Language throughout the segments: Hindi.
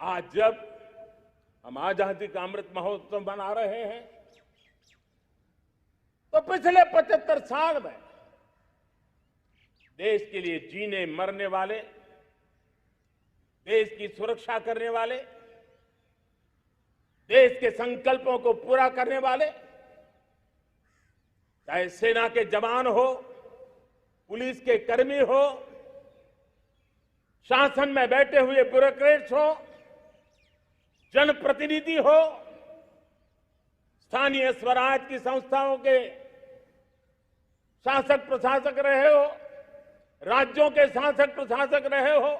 आज जब हम आजादी का अमृत महोत्सव मना रहे हैं तो पिछले 75 साल में देश के लिए जीने मरने वाले, देश की सुरक्षा करने वाले, देश के संकल्पों को पूरा करने वाले, चाहे सेना के जवान हो, पुलिस के कर्मी हो, शासन में बैठे हुए ब्यूरोक्रेट्स हो, जनप्रतिनिधि हो, स्थानीय स्वराज की संस्थाओं के शासक प्रशासक रहे हो, राज्यों के शासक प्रशासक रहे हो,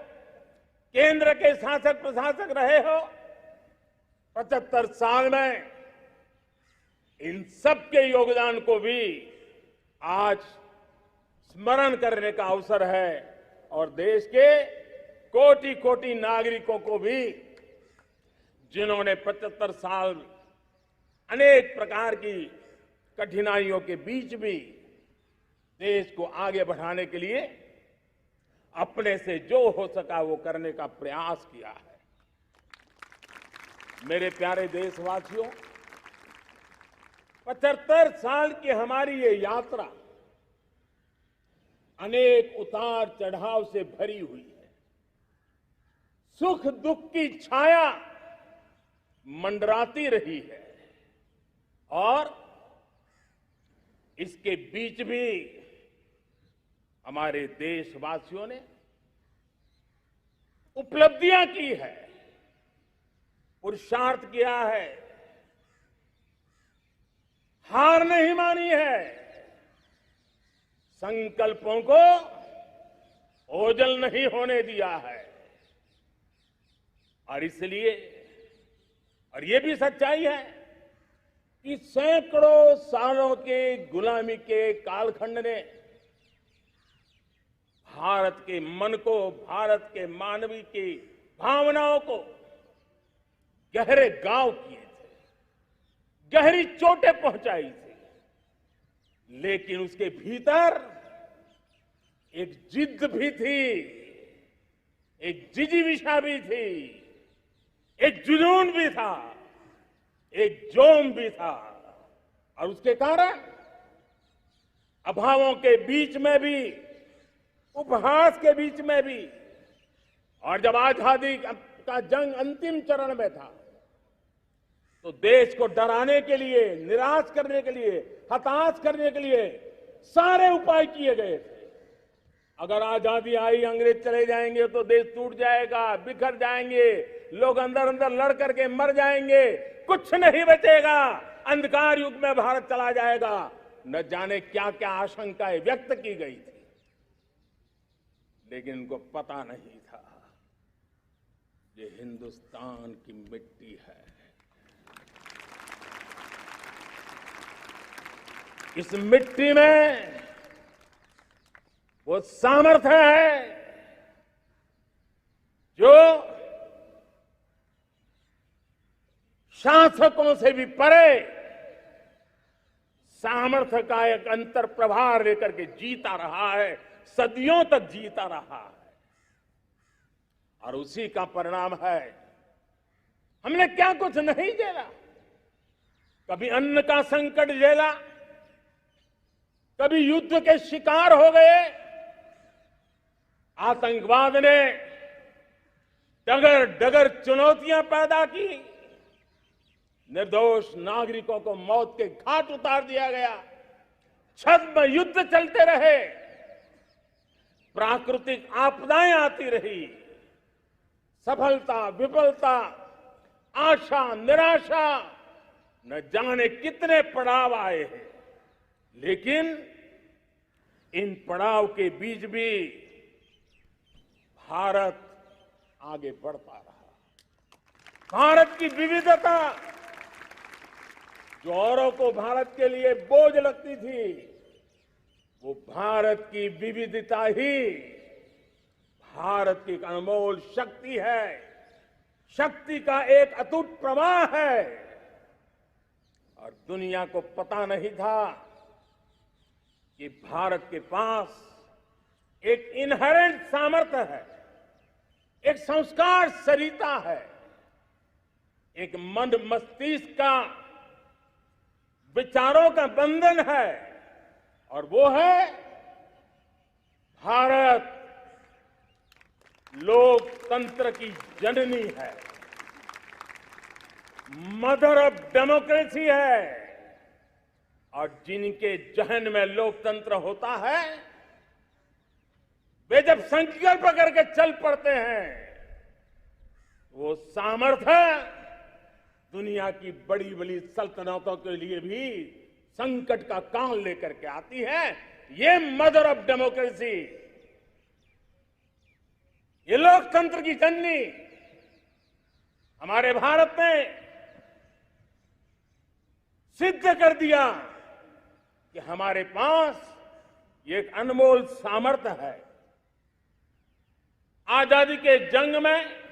केंद्र के शासक प्रशासक रहे हो, 75 साल में इन सबके योगदान को भी आज स्मरण करने का अवसर है और देश के कोटि कोटि नागरिकों को भी जिन्होंने 75 साल अनेक प्रकार की कठिनाइयों के बीच भी देश को आगे बढ़ाने के लिए अपने से जो हो सका वो करने का प्रयास किया है। मेरे प्यारे देशवासियों, 75 साल की हमारी ये यात्रा अनेक उतार चढ़ाव से भरी हुई है। सुख दुख की छाया मंडराती रही है और इसके बीच भी हमारे देशवासियों ने उपलब्धियां की है, पुरुषार्थ किया है, हार नहीं मानी है, संकल्पों को ओझल नहीं होने दिया है। और इसलिए और ये भी सच्चाई है कि सैकड़ों सालों के गुलामी के कालखंड ने भारत के मन को, भारत के मानवीय की भावनाओं को गहरे घाव किए थे, गहरी चोटें पहुंचाई थी, लेकिन उसके भीतर एक जिद भी थी, एक जिजीविषा भी थी, एक जुनून भी था, एक जोम भी था। और उसके कारण अभावों के बीच में भी, उपहास के बीच में भी, और जब आजादी का जंग अंतिम चरण में था तो देश को डराने के लिए, निराश करने के लिए, हताश करने के लिए सारे उपाय किए गए थे। अगर आजादी आई, अंग्रेज चले जाएंगे तो देश टूट जाएगा, बिखर जाएंगे, लोग अंदर अंदर लड़ करके मर जाएंगे, कुछ नहीं बचेगा, अंधकार युग में भारत चला जाएगा। न जाने क्या क्या आशंकाएं व्यक्त की गई थी, लेकिन उनको पता नहीं था ये हिंदुस्तान की मिट्टी है। इस मिट्टी में वो सामर्थ्य है जो शासकों से भी परे सामर्थ्य का एक अंतर प्रभार लेकर के जीता रहा है, सदियों तक जीता रहा है। और उसी का परिणाम है हमने क्या कुछ नहीं झेला। कभी अन्न का संकट झेला, कभी युद्ध के शिकार हो गए, आतंकवाद ने डगर डगर चुनौतियां पैदा की, निर्दोष नागरिकों को मौत के घाट उतार दिया गया, छद्म युद्ध चलते रहे, प्राकृतिक आपदाएं आती रही, सफलता विफलता, आशा निराशा, न जाने कितने पड़ाव आए हैं, लेकिन इन पड़ाव के बीच भी भारत आगे बढ़ता रहा। भारत की विविधता जो औरों को भारत के लिए बोझ लगती थी, वो भारत की विविधता ही भारत की एक अनमोल शक्ति है, शक्ति का एक अटूट प्रवाह है। और दुनिया को पता नहीं था कि भारत के पास एक इनहेरेंट सामर्थ्य है, एक संस्कार सरिता है, एक मन मस्तिष्क का विचारों का बंधन है और वो है भारत लोकतंत्र की जननी है, मदर ऑफ डेमोक्रेसी है। और जिनके जहन में लोकतंत्र होता है वे जब संकल्प करके चल पड़ते हैं वो सामर्थ्य दुनिया की बड़ी बड़ी सल्तनतों के लिए भी संकट का काल लेकर के आती है। ये मदर ऑफ डेमोक्रेसी, ये लोकतंत्र की जननी हमारे भारत ने सिद्ध कर दिया कि हमारे पास ये एक अनमोल सामर्थ्य है। आजादी के जंग में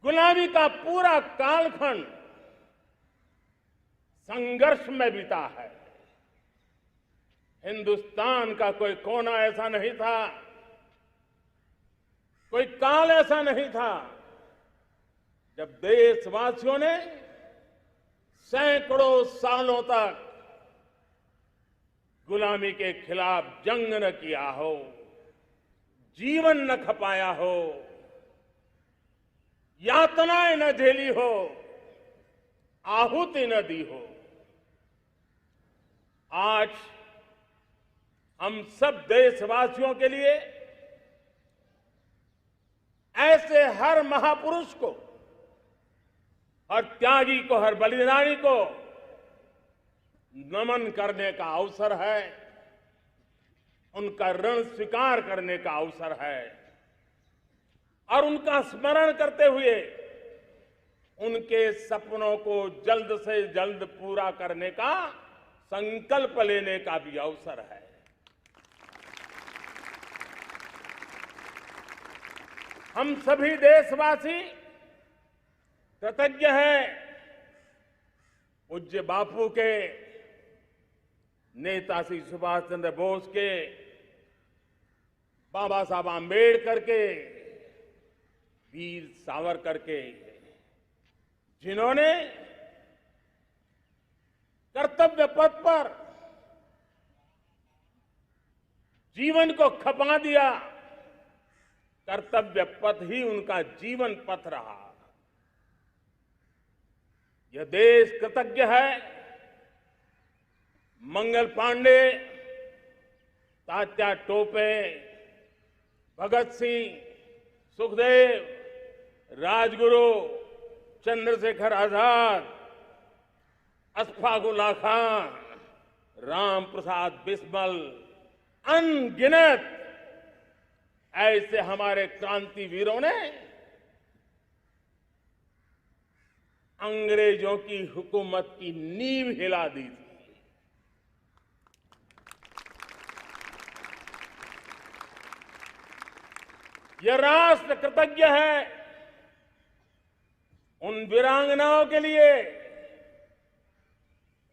गुलामी का पूरा कालखंड संघर्ष में बीता है। हिंदुस्तान का कोई कोना ऐसा नहीं था, कोई काल ऐसा नहीं था जब देशवासियों ने सैकड़ों सालों तक गुलामी के खिलाफ जंग न किया हो, जीवन न खपाया हो, यातनाएं न झेली हो, आहुति न दी हो। आज हम सब देशवासियों के लिए ऐसे हर महापुरुष को, हर त्यागी को, हर बलिदानी को नमन करने का अवसर है, उनका ऋण स्वीकार करने का अवसर है और उनका स्मरण करते हुए उनके सपनों को जल्द से जल्द पूरा करने का संकल्प लेने का भी अवसर है। हम सभी देशवासी कृतज्ञ हैं पूज्य बापू के, नेताजी सुभाष चंद्र बोस के, बाबा साहब आंबेडकर के, वीर सावरकर के, जिन्होंने कर्तव्य पथ पर जीवन को खपा दिया। कर्तव्य पथ ही उनका जीवन पथ रहा। यह देश कृतज्ञ है मंगल पांडे, तात्या टोपे, भगत सिंह, सुखदेव, राजगुरु, चंद्रशेखर आजाद, अशफाक उल्लाह खान, राम प्रसाद बिस्मिल, अनगिनत ऐसे हमारे क्रांति वीरों ने अंग्रेजों की हुकूमत की नींव हिला दी थी। यह राष्ट्र कृतज्ञ है उन वीरांगनाओं के लिए,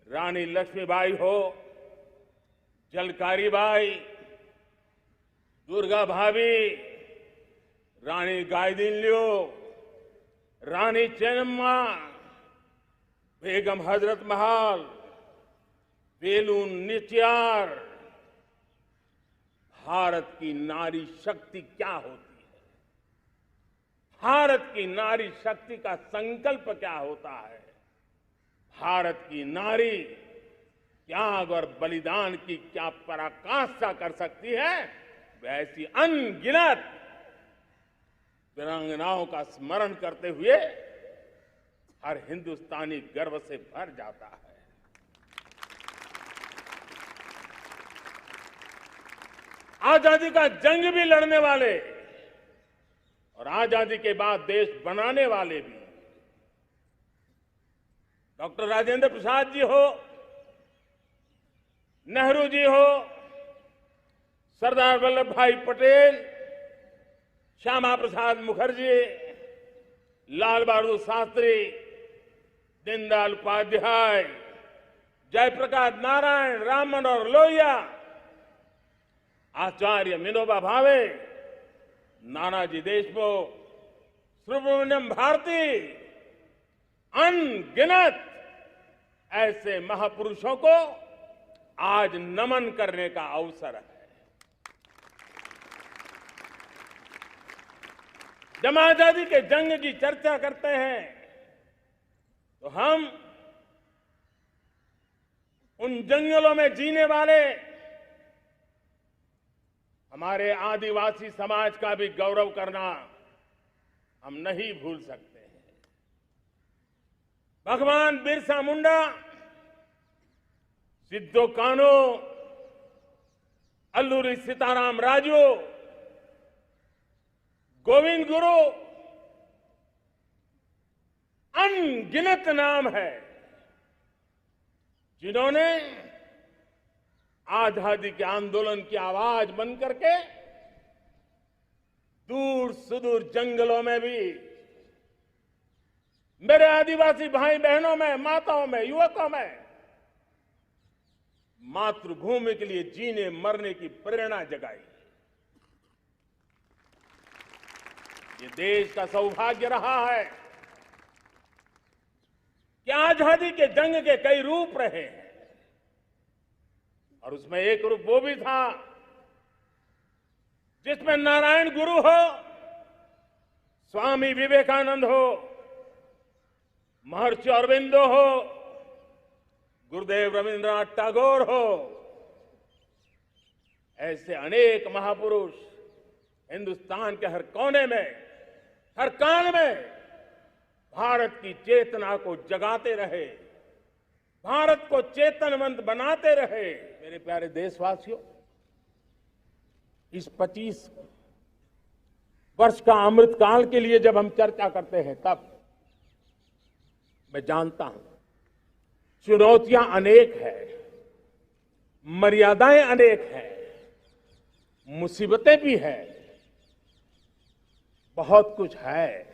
रानी लक्ष्मीबाई हो, झलकारी बाई, दुर्गा भाभी, रानी गाइदिन्लियो, रानी चेन्नम्मा, बेगम हजरत महल, वेलू निचियार। भारत की नारी शक्ति क्या होती है, भारत की नारी शक्ति का संकल्प क्या होता है, भारत की नारी त्याग और बलिदान की क्या पराकाष्ठा कर सकती है, वैसी अनगिनत वीरांगनाओं का स्मरण करते हुए हर हिंदुस्तानी गर्व से भर जाता है। आजादी का जंग भी लड़ने वाले और आजादी के बाद देश बनाने वाले भी, डॉक्टर राजेंद्र प्रसाद जी हो, नेहरू जी हो, सरदार वल्लभ भाई पटेल, श्यामा प्रसाद मुखर्जी, लाल बहादुर शास्त्री, दीनदयाल उपाध्याय, जयप्रकाश नारायण, राम मनोहर लोहिया, आचार्य विनोबा भावे, नानाजी देशमुख, सुब्रमण्यम भारती, अनगिनत ऐसे महापुरुषों को आज नमन करने का अवसर है। जब आजादी के जंग की चर्चा करते हैं तो हम उन जंगलों में जीने वाले हमारे आदिवासी समाज का भी गौरव करना हम नहीं भूल सकते हैं। भगवान बिरसा मुंडा, सिद्धो कान्हू, अल्लूरी सीताराम राजू, गोविंद गुरु, अनगिनत नाम है जिन्होंने आजादी के आंदोलन की आवाज बन करके दूर सुदूर जंगलों में भी मेरे आदिवासी भाई बहनों में, माताओं में, युवकों में मातृभूमि के लिए जीने मरने की प्रेरणा जगाई। ये देश का सौभाग्य रहा है कि आजादी के जंग के कई रूप रहे हैं और उसमें एक रूप वो भी था जिसमें नारायण गुरु हो, स्वामी विवेकानंद हो, महर्षि अरविंदो हो, गुरुदेव रविंद्रनाथ टैगोर हो, ऐसे अनेक महापुरुष हिंदुस्तान के हर कोने में, हर कान में भारत की चेतना को जगाते रहे, भारत को चेतनवंत बनाते रहे। मेरे प्यारे देशवासियों, इस 25 वर्ष का अमृतकाल के लिए जब हम चर्चा करते हैं तब मैं जानता हूं चुनौतियां अनेक है, मर्यादाएं अनेक है, मुसीबतें भी है, बहुत कुछ है।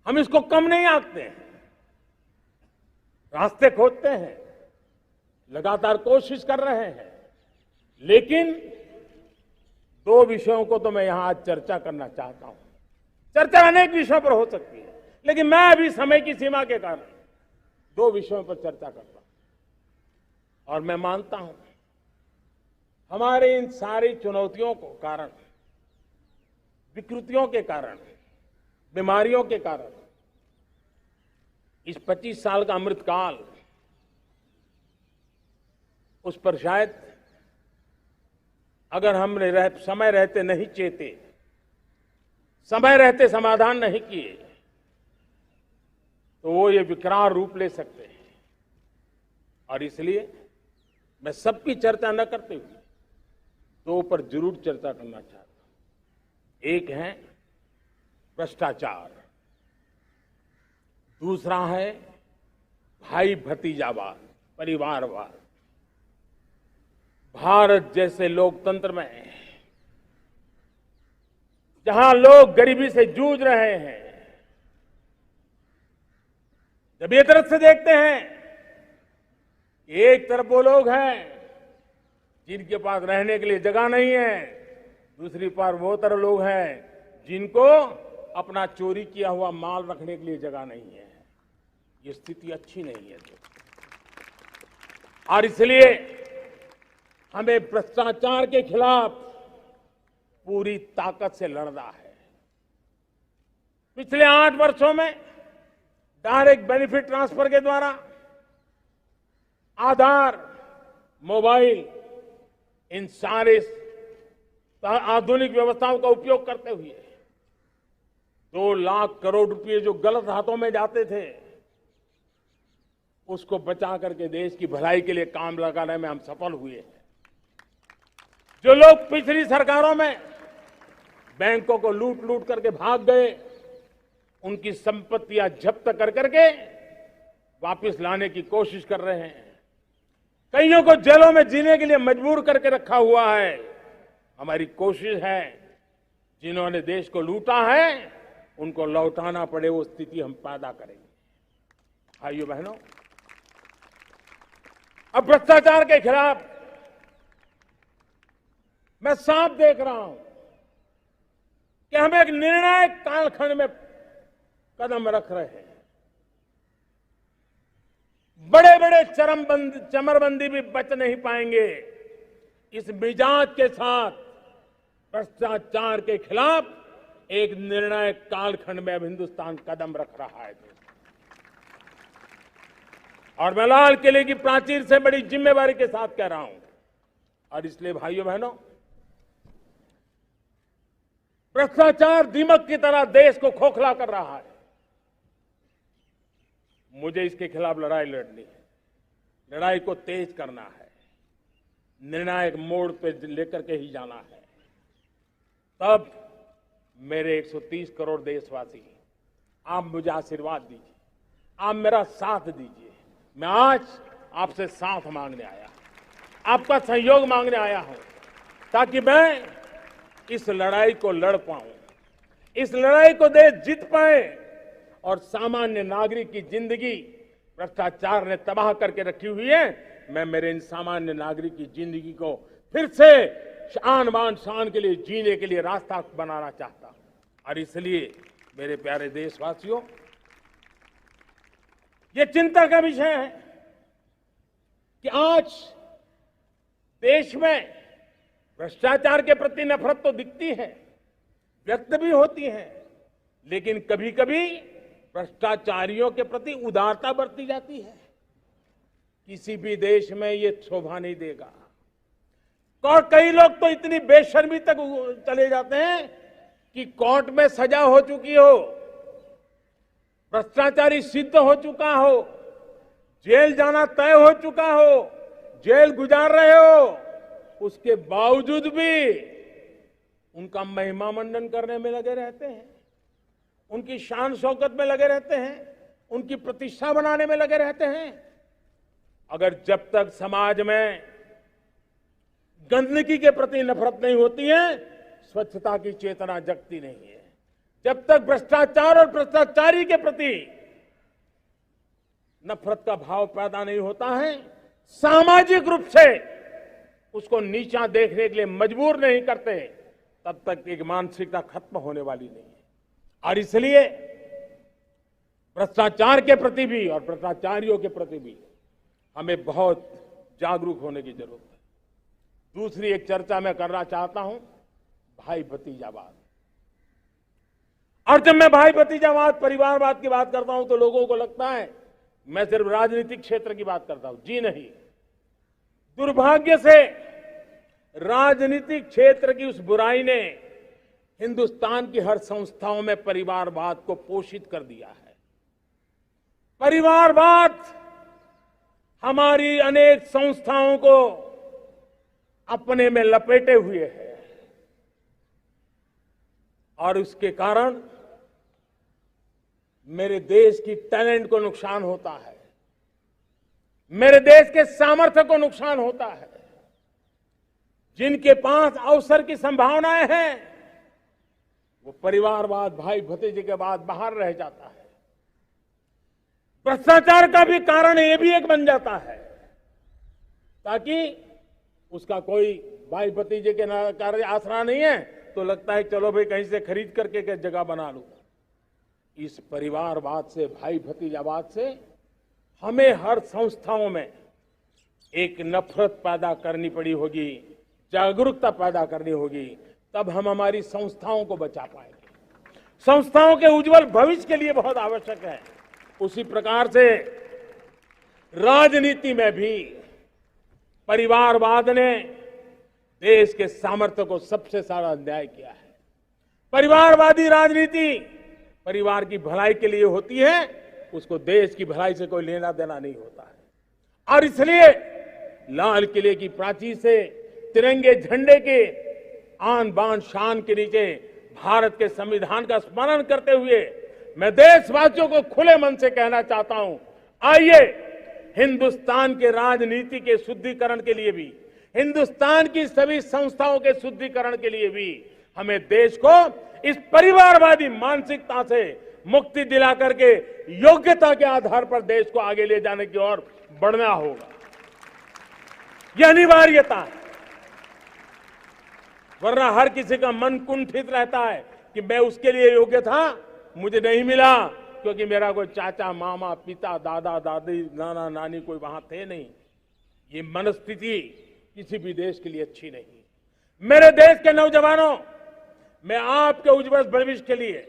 हम इसको कम नहीं आंकते हैं, रास्ते खोजते हैं, लगातार कोशिश कर रहे हैं, लेकिन 2 विषयों को तो मैं यहां आज चर्चा करना चाहता हूं। चर्चा अनेक विषयों पर हो सकती है, लेकिन मैं अभी समय की सीमा के कारण 2 विषयों पर चर्चा करता हूं। और मैं मानता हूं हमारे इन सारी चुनौतियों को कारण, विकृतियों के कारण, बीमारियों के कारण इस 25 साल का अमृतकाल, उस पर शायद अगर हमने समय रहते नहीं चेते, समय रहते समाधान नहीं किए, तो वो ये विकराल रूप ले सकते हैं। और इसलिए मैं सबकी चर्चा न करते हुए 2 पर जरूर चर्चा करना चाहता हूं। एक है भ्रष्टाचार, दूसरा है भाई भतीजावाद, परिवारवाद। भारत जैसे लोकतंत्र में जहां लोग गरीबी से जूझ रहे हैं, जब ये तरफ से देखते हैं, एक तरफ वो लोग हैं जिनके पास रहने के लिए जगह नहीं है, दूसरी तरफ वो तरह लोग हैं जिनको अपना चोरी किया हुआ माल रखने के लिए जगह नहीं है। ये स्थिति अच्छी नहीं है। और इसलिए हमें भ्रष्टाचार के खिलाफ पूरी ताकत से लड़ना है। पिछले 8 वर्षों में डायरेक्ट बेनिफिट ट्रांसफर के द्वारा, आधार, मोबाइल, इन सारे आधुनिक व्यवस्थाओं का उपयोग करते हुए 2 लाख करोड़ रुपए जो गलत हाथों में जाते थे, उसको बचा करके देश की भलाई के लिए काम लगाने में हम सफल हुए हैं। जो लोग पिछली सरकारों में बैंकों को लूट लूट करके भाग गए, उनकी संपत्तियां जब्त कर करके वापस लाने की कोशिश कर रहे हैं। कईयों को जेलों में जीने के लिए मजबूर करके रखा हुआ है। हमारी कोशिश है जिन्होंने देश को लूटा है उनको लौटाना पड़े, वो स्थिति हम पैदा करेंगे। भाइयों बहनों, अब भ्रष्टाचार के खिलाफ मैं साफ देख रहा हूं कि हम एक निर्णायक कालखंड में कदम रख रहे हैं। बड़े बड़े चमरबंदी भी बच नहीं पाएंगे। इस मिजाज के साथ भ्रष्टाचार के खिलाफ एक निर्णायक कालखंड में अब हिंदुस्तान कदम रख रहा है। और मैं लाल किले की प्राचीर से बड़ी जिम्मेवारी के साथ कह रहा हूं। और इसलिए भाइयों बहनों, भ्रष्टाचार दीमक की तरह देश को खोखला कर रहा है। मुझे इसके खिलाफ लड़ाई लड़नी है, लड़ाई को तेज करना है, निर्णायक मोड़ पे लेकर के ही जाना है। तब मेरे 130 करोड़ देशवासी, आप मुझे आशीर्वाद दीजिए, आप मेरा साथ दीजिए। मैं आज आपसे साथ मांगने आया, आपका सहयोग मांगने आया हूं, ताकि मैं इस लड़ाई को लड़ पाऊं, इस लड़ाई को देश जीत पाए और सामान्य नागरिक की जिंदगी भ्रष्टाचार ने तबाह करके रखी हुई है। मैं मेरे इन सामान्य नागरिक की जिंदगी को फिर से शान बान शान के लिए जीने के लिए रास्ता बनाना चाहता हूं। और इसलिए मेरे प्यारे देशवासियों, ये चिंता का विषय है कि आज देश में भ्रष्टाचार के प्रति नफरत तो दिखती है, व्यक्त भी होती है, लेकिन कभी कभी भ्रष्टाचारियों के प्रति उदारता बरती जाती है। किसी भी देश में ये शोभा नहीं देगा। और कई लोग तो इतनी बेशर्मी तक चले जाते हैं कि कोर्ट में सजा हो चुकी हो, भ्रष्टाचारी सिद्ध हो चुका हो, जेल जाना तय हो चुका हो, जेल गुजार रहे हो, उसके बावजूद भी उनका महिमा मंडन करने में लगे रहते हैं, उनकी शान शौकत में लगे रहते हैं, उनकी प्रतिष्ठा बनाने में लगे रहते हैं। अगर जब तक समाज में गंदगी के प्रति नफरत नहीं होती है, स्वच्छता की चेतना जगती नहीं है। जब तक भ्रष्टाचार और भ्रष्टाचारी के प्रति नफरत का भाव पैदा नहीं होता है, सामाजिक रूप से उसको नीचा देखने के लिए मजबूर नहीं करते, तब तक एक मानसिकता खत्म होने वाली नहीं है। और इसलिए भ्रष्टाचार के प्रति भी और भ्रष्टाचारियों के प्रति भी हमें बहुत जागरूक होने की जरूरत है। दूसरी एक चर्चा मैं करना चाहता हूं, भाई भतीजावाद। और जब मैं भाई भतीजावाद, परिवारवाद की बात करता हूं तो लोगों को लगता है मैं सिर्फ राजनीतिक क्षेत्र की बात करता हूं। जी नहीं, दुर्भाग्य से राजनीतिक क्षेत्र की उस बुराई ने हिंदुस्तान की हर संस्थाओं में परिवारवाद को पोषित कर दिया है। परिवारवाद हमारी अनेक संस्थाओं को अपने में लपेटे हुए है और उसके कारण मेरे देश की टैलेंट को नुकसान होता है, मेरे देश के सामर्थ्य को नुकसान होता है। जिनके पास अवसर की संभावनाएं हैं, वो परिवारवाद, भाई भतीजे के बाद बाहर रह जाता है। भ्रष्टाचार का भी कारण ये भी एक बन जाता है, ताकि उसका कोई भाई भतीजे के कार्य आसरा नहीं है तो लगता है चलो भाई कहीं से खरीद करके जगह बना लूं। इस परिवारवाद से, भाई भतीजावाद से हमें हर संस्थाओं में एक नफरत पैदा करनी पड़ी होगी, जागरूकता पैदा करनी होगी, तब हम हमारी संस्थाओं को बचा पाएंगे। संस्थाओं के उज्जवल भविष्य के लिए बहुत आवश्यक है। उसी प्रकार से राजनीति में भी परिवारवाद ने देश के सामर्थ्य को सबसे सारा अन्याय किया है। परिवारवादी राजनीति परिवार की भलाई के लिए होती है, उसको देश की भलाई से कोई लेना देना नहीं होता है। और इसलिए लाल किले की प्राचीर से तिरंगे झंडे के आन बान शान के नीचे भारत के संविधान का स्मरण करते हुए मैं देशवासियों को खुले मन से कहना चाहता हूं, आइए हिंदुस्तान के राजनीति के शुद्धिकरण के लिए भी, हिंदुस्तान की सभी संस्थाओं के शुद्धिकरण के लिए भी हमें देश को इस परिवारवादी मानसिकता से मुक्ति दिला करके योग्यता के आधार पर देश को आगे ले जाने की ओर बढ़ना होगा। यह अनिवार्यता है। वरना हर किसी का मन कुंठित रहता है कि मैं उसके लिए योग्य था, मुझे नहीं मिला क्योंकि मेरा कोई चाचा, मामा, पिता, दादा, दादी, नाना, नानी कोई वहां थे नहीं। ये मनस्थिति किसी भी देश के लिए अच्छी नहीं। मेरे देश के नौजवानों, मैं आपके उज्जवल भविष्य के लिए,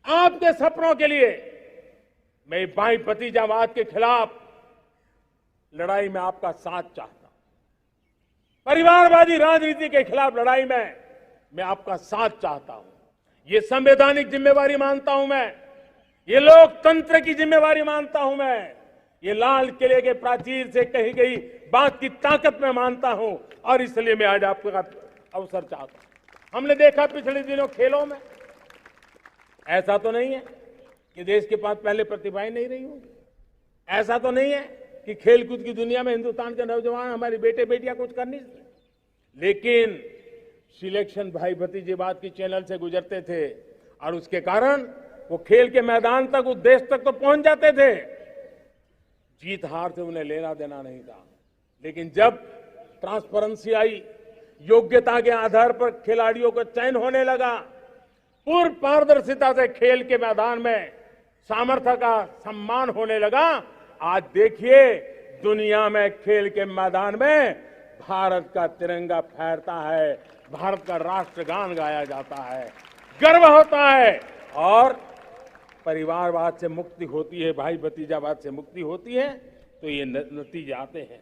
आपके सपनों के लिए, मैं भाई भतीजावाद के खिलाफ लड़ाई में आपका साथ चाहता हूं। परिवारवादी राजनीति के खिलाफ लड़ाई में मैं आपका साथ चाहता हूं। ये संवैधानिक जिम्मेवारी मानता हूं मैं, ये लोकतंत्र की जिम्मेवारी मानता हूं मैं, ये लाल किले के प्राचीर से कही गई बात की ताकत में मानता हूं और इसलिए मैं आज आपका अवसर चाहता हूं। हमने देखा पिछले दिनों खेलों में, ऐसा तो नहीं है कि देश के पास पहले प्रतिभाएं नहीं रही होंगी, ऐसा तो नहीं है कि खेलकूद की दुनिया में हिंदुस्तान के नौजवान, हमारी बेटे बेटियां कुछ कर नहीं सकते, लेकिन सिलेक्शन भाई भतीजेवाद की चैनल से गुजरते थे और उसके कारण वो खेल के मैदान तक, उस देश तक तो पहुंच जाते थे। जीत हार से उन्हें लेना देना नहीं था, लेकिन जब ट्रांसपेरेंसी आई, योग्यता के आधार पर खिलाड़ियों का चयन होने लगा, पूर्ण पारदर्शिता से खेल के मैदान में सामर्थ्य का सम्मान होने लगा, आज देखिए दुनिया में खेल के मैदान में भारत का तिरंगा फहरता है, भारत का राष्ट्रगान गाया जाता है, गर्व होता है और परिवारवाद से मुक्ति होती है, भाई भतीजावाद से मुक्ति होती है, तो ये नतीजे आते हैं।